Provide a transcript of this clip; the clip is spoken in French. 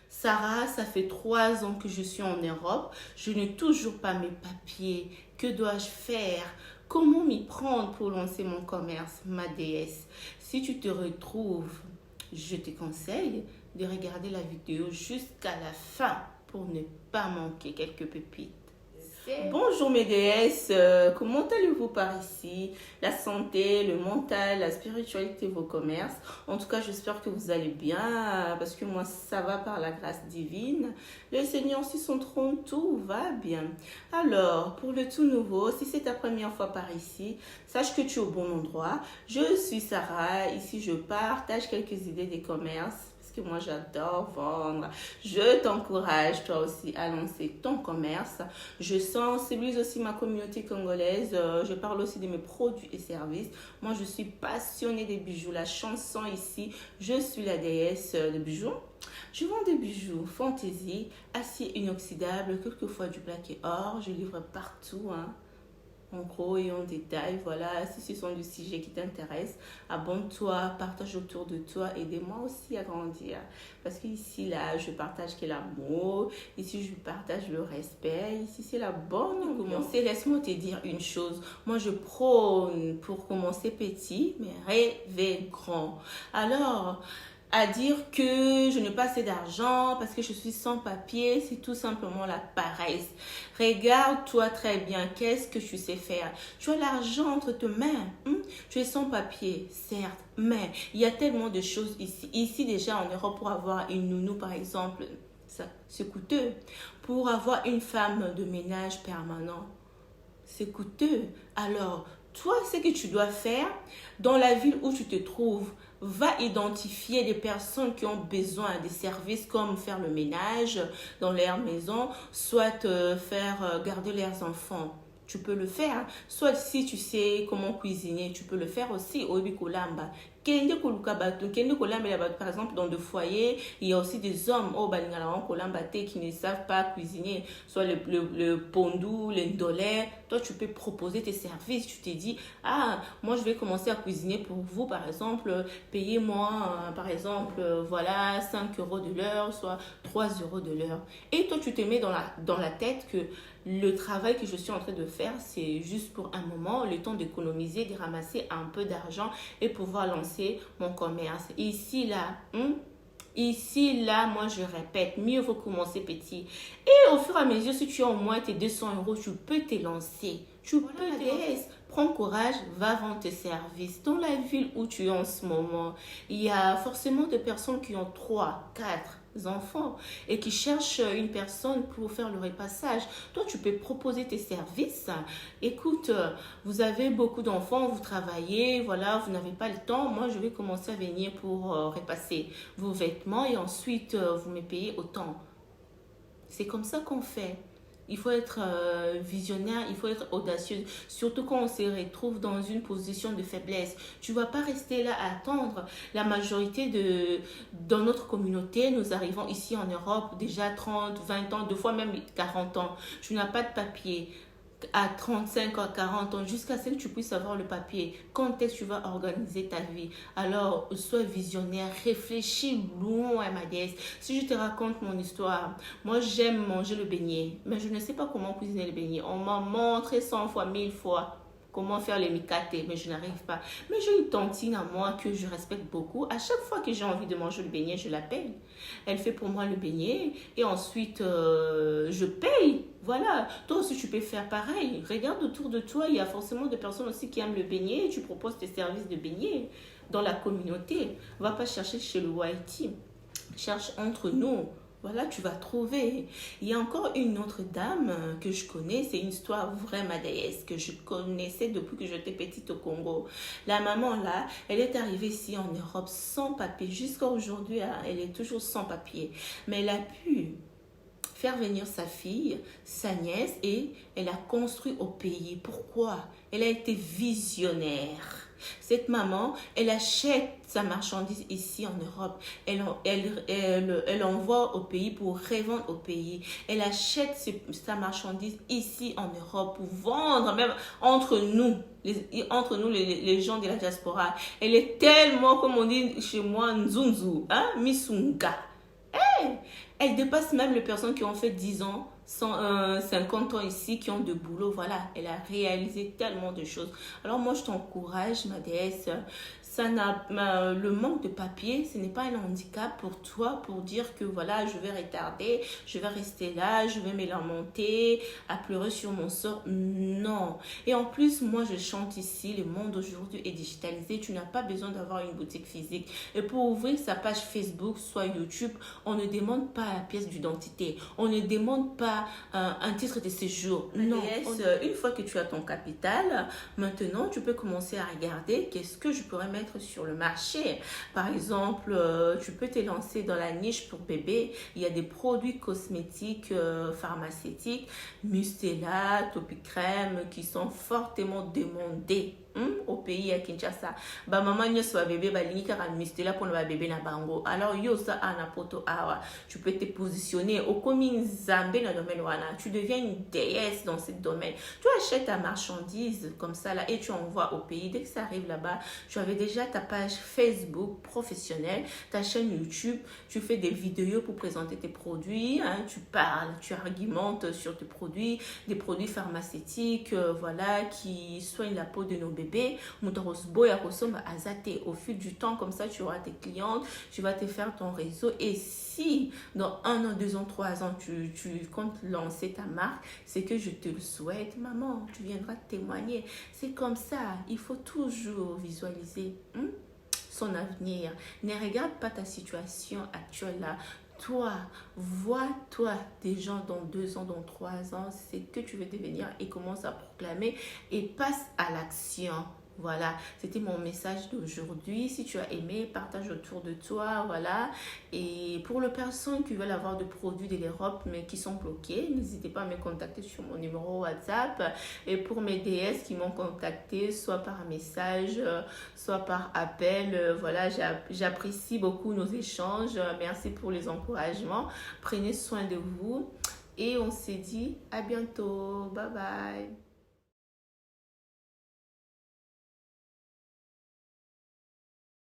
Sarah, ça fait 3 ans que je suis en Europe. Je n'ai toujours pas mes papiers. Que dois-je faire? Comment m'y prendre pour lancer mon commerce, ma déesse? Si tu te retrouves, je te conseille de regarder la vidéo jusqu'à la fin pour ne pas manquer quelques pépites. Bonjour mes déesses, comment allez-vous par ici? La santé, le mental, la spiritualité, vos commerces. En tout cas, j'espère que vous allez bien parce que moi, ça va par la grâce divine. Le Seigneur sur son trône, tout va bien. Alors, pour le tout nouveau, si c'est ta première fois par ici, sache que tu es au bon endroit. Je suis Sarah, ici je partage quelques idées des commerces. Que moi j'adore vendre. Je t'encourage toi aussi à lancer ton commerce. Je sensibilise aussi ma communauté congolaise. Je parle aussi de mes produits et services. Moi je suis passionnée des bijoux. La chanson ici, je suis la déesse de bijoux. Je vends des bijoux fantaisie, acier inoxydable, quelquefois du black et or. Je livre partout, en gros et en détail. Voilà, si ce sont des sujets qui t'intéressent, abonne-toi, partage autour de toi, aidez-moi aussi à grandir. Parce qu'ici, là, je partage que l'amour, ici, je partage le respect, ici, c'est la bonne commencer. Laisse-moi te dire une chose, moi, je prône pour commencer petit, mais rêver grand. Alors, à dire que je n'ai pas assez d'argent parce que je suis sans papier, c'est tout simplement la paresse. Regarde-toi très bien, qu'est-ce que tu sais faire? Tu as l'argent entre tes mains, tu es sans papier, certes, mais il y a tellement de choses ici. Ici déjà en Europe, pour avoir une nounou par exemple, ça c'est coûteux. Pour avoir une femme de ménage permanent, c'est coûteux. Alors, toi, ce que tu dois faire dans la ville où tu te trouves, va identifier des personnes qui ont besoin des services comme faire le ménage dans leur maison, soit faire garder leurs enfants. Tu peux le faire. Soit si tu sais comment cuisiner, tu peux le faire aussi. Par exemple, dans des foyers, il y a aussi des hommes qui ne savent pas cuisiner, soit le pondou, l'indolé. Toi, tu peux proposer tes services. Tu te dis, moi, je vais commencer à cuisiner pour vous, par exemple, payez-moi, par exemple, voilà, 5 euros de l'heure, soit 3 euros de l'heure. Et toi, tu te mets dans la tête que le travail que je suis en train de faire, c'est juste pour un moment, le temps d'économiser, de ramasser un peu d'argent et pouvoir lancer mon commerce. Ici, là, moi je répète, mieux vaut commencer petit. Et au fur et à mesure, si tu as au moins tes 200 euros, tu peux te lancer. Tu peux te lancer. Prends courage, va vendre tes services. Dans la ville où tu es en ce moment, il y a forcément des personnes qui ont 3, 4 enfants et qui cherchent une personne pour faire le repassage. Toi, tu peux proposer tes services. Écoute, vous avez beaucoup d'enfants, vous travaillez, voilà, vous n'avez pas le temps. Moi, je vais commencer à venir pour repasser vos vêtements et ensuite, vous me payez autant. C'est comme ça qu'on fait. Il faut être visionnaire, il faut être audacieux, surtout quand on se retrouve dans une position de faiblesse. Tu ne vas pas rester là à attendre. La majorité dans notre communauté, nous arrivons ici en Europe déjà 30, 20 ans, deux fois même 40 ans. Tu n'as pas de papier. À 35 à 40 ans, jusqu'à ce que tu puisses avoir le papier. Quand est-ce que tu vas organiser ta vie? Alors, sois visionnaire, réfléchis loin, ma déesse. Si je te raconte mon histoire, moi j'aime manger le beignet, mais je ne sais pas comment cuisiner le beignet. On m'a montré 100 fois, 1000 fois comment faire les mikaté, mais je n'arrive pas. Mais j'ai une tantine à moi que je respecte beaucoup. À chaque fois que j'ai envie de manger le beignet, je l'appelle. Elle fait pour moi le beignet et ensuite je paye. Voilà, toi aussi tu peux faire pareil. Regarde autour de toi, il y a forcément des personnes aussi qui aiment le beignet. Tu proposes tes services de beignet dans la communauté. Va pas chercher chez le YT. Cherche entre nous. Voilà, tu vas trouver. Il y a encore une autre dame que je connais. C'est une histoire vraiment déesse que je connaissais depuis que j'étais petite au Congo. La maman là, elle est arrivée ici en Europe sans papier. Jusqu'à aujourd'hui, elle est toujours sans papier. Mais elle a pu faire venir sa fille, sa nièce et elle a construit au pays. Pourquoi? Elle a été visionnaire. Cette maman, elle achète sa marchandise ici en Europe. Elle envoie au pays pour revendre au pays. Elle achète sa marchandise ici en Europe pour vendre, même entre nous, les gens de la diaspora. Elle est tellement, comme on dit chez moi, nzunzu, misunga. Elle dépasse même les personnes qui ont fait 10 ans, 50 ans ici, qui ont de boulot. Voilà, elle a réalisé tellement de choses. Alors moi, je t'encourage, ma déesse. Le manque de papier, ce n'est pas un handicap pour toi pour dire que voilà, je vais retarder, je vais rester là, je vais me lamenter, à pleurer sur mon sort. Non. Et en plus, moi, je chante ici, le monde aujourd'hui est digitalisé. Tu n'as pas besoin d'avoir une boutique physique. Et pour ouvrir sa page Facebook, soit YouTube, on ne demande pas la pièce d'identité. On ne demande pas un titre de séjour. Non. Une fois que tu as ton capital, maintenant, tu peux commencer à regarder qu'est-ce que je pourrais mettre sur le marché. Par exemple, tu peux te lancer dans la niche pour bébé. Il y a des produits cosmétiques, pharmaceutiques, Mustela, Topicrème, qui sont fortement demandés au pays à Kinshasa. Ba maman nyos wa bébé balingi kaka Mustela pour le bébé na bango. Alors yo ça ana poto awa. Tu peux te positionner au komi Zambé dans le domaine wana. Tu deviens une déesse dans ce domaine. Tu achètes ta marchandise comme ça là et tu envoies au pays. Dès que ça arrive là-bas, tu avais déjà ta page Facebook professionnelle, ta chaîne YouTube, tu fais des vidéos pour présenter tes produits, tu parles, tu argumentes sur tes produits, des produits pharmaceutiques, voilà, qui soignent la peau de nos bébés. Au fil du temps, comme ça, tu auras tes clientes, tu vas te faire ton réseau. Et si dans 1 an, 2 ans, 3 ans, tu comptes lancer ta marque, c'est que je te le souhaite, maman, tu viendras témoigner. C'est comme ça, il faut toujours visualiser son avenir. Ne regarde pas ta situation actuelle là. Toi, vois-toi des gens dans 2 ans, dans 3 ans, c'est que tu veux devenir et commence à proclamer et passe à l'action. Voilà, c'était mon message d'aujourd'hui. Si tu as aimé, partage autour de toi, voilà. Et pour les personnes qui veulent avoir des produits de l'Europe mais qui sont bloqués, n'hésitez pas à me contacter sur mon numéro WhatsApp. Et pour mes DS qui m'ont contacté, soit par message, soit par appel, voilà, j'apprécie beaucoup nos échanges. Merci pour les encouragements. Prenez soin de vous et on se dit à bientôt. Bye bye.